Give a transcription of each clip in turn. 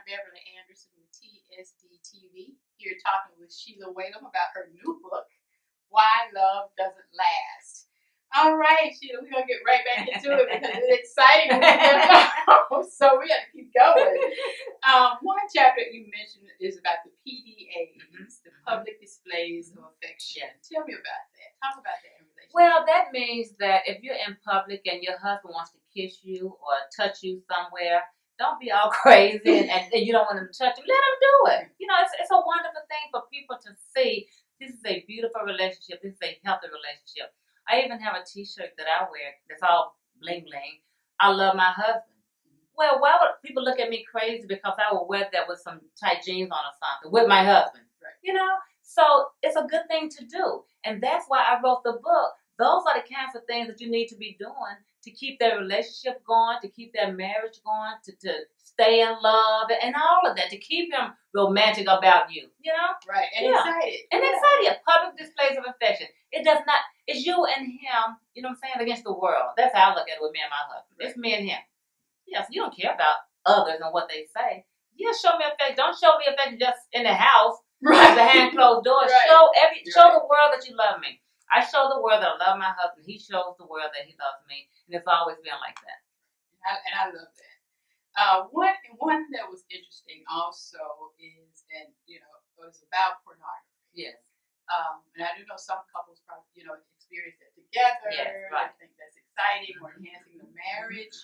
I'm Beverly Anderson with TSD TV, here talking with Sheila Whalum about her new book, Why Love Doesn't Last. All right, Sheila, we're going to get right back into it because it's exciting. So we got to keep going. One chapter you mentioned is about the PDAs, the public displays of affection. Yes. Tell me about that. Talk about that in relationship. Well, that means that if you're in public and your husband wants to kiss you or touch you somewhere, don't be all crazy and you don't want him to touch you. Let him do it. You know, it's a wonderful thing for people to see. This is a beautiful relationship. This is a healthy relationship. I even have a T-shirt that I wear that's all bling bling. I love my husband. Well, why would people look at me crazy because I would wear that with some tight jeans on or something with my husband? Right. You know? So it's a good thing to do. And that's why I wrote the book. Those are the kinds of things that you need to be doing to keep their relationship going, to keep their marriage going, to stay in love, and all of that, to keep him romantic about you, you know? Right, and excited. And excited. Public displays of affection. It does not, it's you and him, you know what I'm saying, against the world. That's how I look at it with me and my husband. It's me and him. Yes, you don't care about others and what they say. Yeah, show me affection. Don't show me affection just in the house, right, behind closed doors. Right. Show the world that you love me. I show the world that I love my husband. He shows the world that he loves me. And it's always been like that. And I love that. One that was interesting also is, and you know, it was about pornography. Yes. And I do know some couples probably, you know, experience that together. Yes, right. I think that's exciting or enhancing the marriage.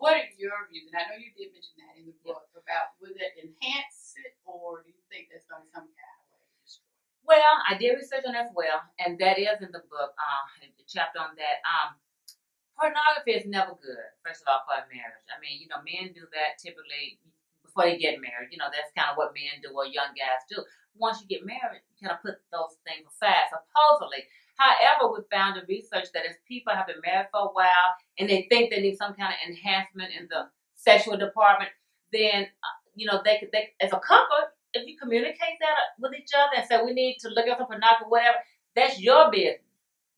What are your views? And I know you did mention that in the book about will it enhance it, or do you think that's going to some kind of way destroy it? Well, I did research on that as well, and that is in the book, the chapter on that. Pornography is never good, first of all, for a marriage. I mean, you know, men do that typically before they get married. You know, that's kind of what men do or young guys do. Once you get married, you kind of put those things aside, supposedly. However, we found in research that if people have been married for a while and they think they need some kind of enhancement in the sexual department, then, you know, they as a couple, if you communicate that with each other and say, we need to look at some pornography, whatever, that's your business.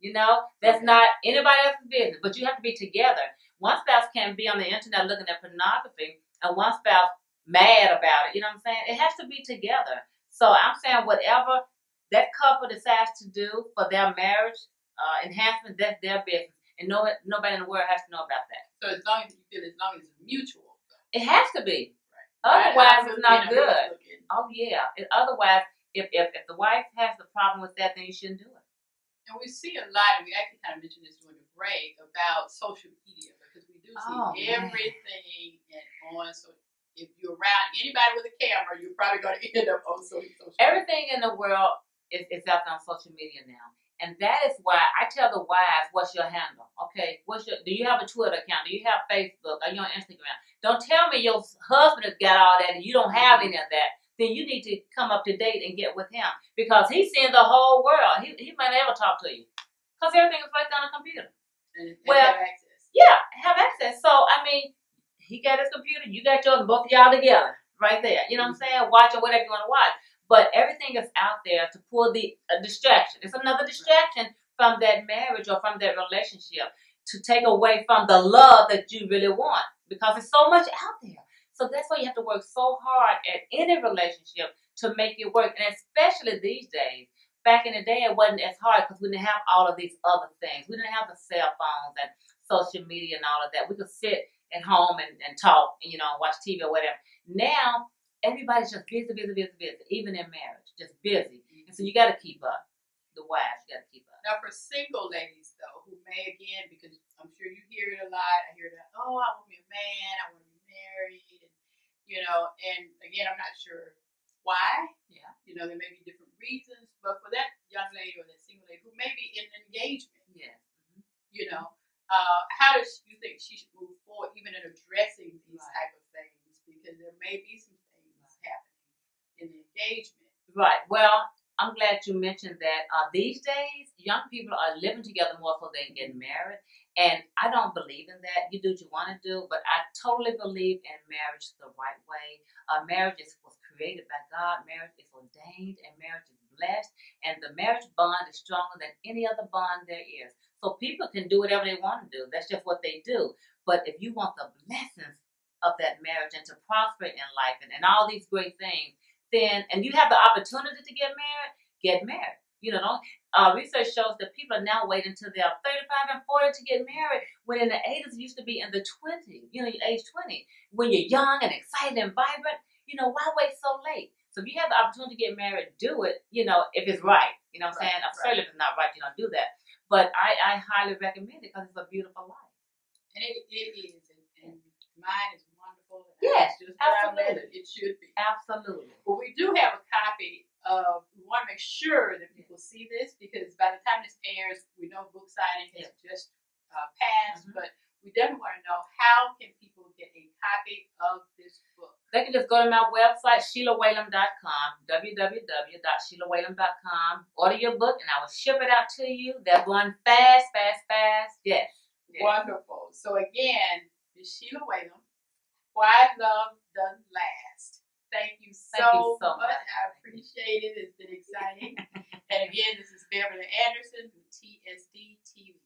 You know, that's not anybody else's business, but you have to be together. One spouse can't be on the internet looking at pornography and one spouse mad about it. You know what I'm saying? It has to be together. So I'm saying whatever that couple decides to do for their marriage enhancement, that's their business. And nobody in the world has to know about that. So as long as it's mutual. It has to be. Right. Otherwise, it's not good. Oh, yeah. Otherwise, if the wife has the problem with that, then you shouldn't do it. And we see a lot, and we actually kind of mentioned this during the break, about social media, because we do see everything on. So if you're around anybody with a camera, you're probably going to end up on social media. Everything in the world is out on social media now. And that is why I tell the wives, what's your handle? Okay, do you have a Twitter account? Do you have Facebook? Are you on Instagram? Don't tell me your husband has got all that and you don't have any of that. Then you need to come up to date and get with him because he's seeing the whole world. He might never talk to you because everything is right on the computer. And have access. Yeah, have access. So, I mean, he got his computer, you got yours, both of y'all together right there. You know what I'm saying? Watching whatever you want to watch. But everything is out there to pull the distraction. It's another distraction from that marriage or from that relationship to take away from the love that you really want because there's so much out there. So that's why you have to work so hard at any relationship to make it work. And especially these days. Back in the day, it wasn't as hard because we didn't have all of these other things. We didn't have the cell phones and social media and all of that. We could sit at home and talk, you know, watch TV or whatever. Now, everybody's just busy, even in marriage, just busy. And so you got to keep up. The wives, you got to keep up. Now, for single ladies, though, who may, again, because I'm sure you hear it a lot, I hear that, oh, I want me a man, I want to be married, and, you know, and again, I'm not sure why. Yeah. You know, there may be different reasons, but for that young lady or that single lady who may be in an engagement, you know, how does you think she should move forward, even in addressing these type of things? Because there may be some things happening in the engagement. Right. Well, I'm glad you mentioned that. These days, young people are living together more so they can get married. And I don't believe in that. You do what you want to do, but I totally believe in marriage the right way. Marriage was created by God. Marriage is ordained, and marriage is blessed. And the marriage bond is stronger than any other bond there is. So people can do whatever they want to do. That's just what they do. But if you want the blessings of that marriage and to prosper in life and all these great things, then, and you have the opportunity to get married, get married. You know, research shows that people are now waiting until they're 35 and 40 to get married, when in the 80s it used to be in the 20s, you know, age 20. When you're young and excited and vibrant, you know, why wait so late? So if you have the opportunity to get married, do it, you know, if it's right. You know what I'm saying? Certainly if it's not right, you don't do that. But I highly recommend it because it's a beautiful life. And it is. And mine is wonderful. Yes, just absolutely. It should be. Absolutely. But we do have a copy of, we want to make sure that people see this, because by the time this airs, we know book signing has just passed, but we definitely want to know, how can people get a copy of this book? They can just go to my website, SheilaWhalum.com, www.SheilaWhalum.com. Order your book, and I will ship it out to you. They're going fast. Yes. Wonderful. So again, Ms. Sheila Whalum, Why Love Doesn't Last. Thank you so much. I appreciate it. It's been exciting. And again, this is Beverly Anderson with TSD TV.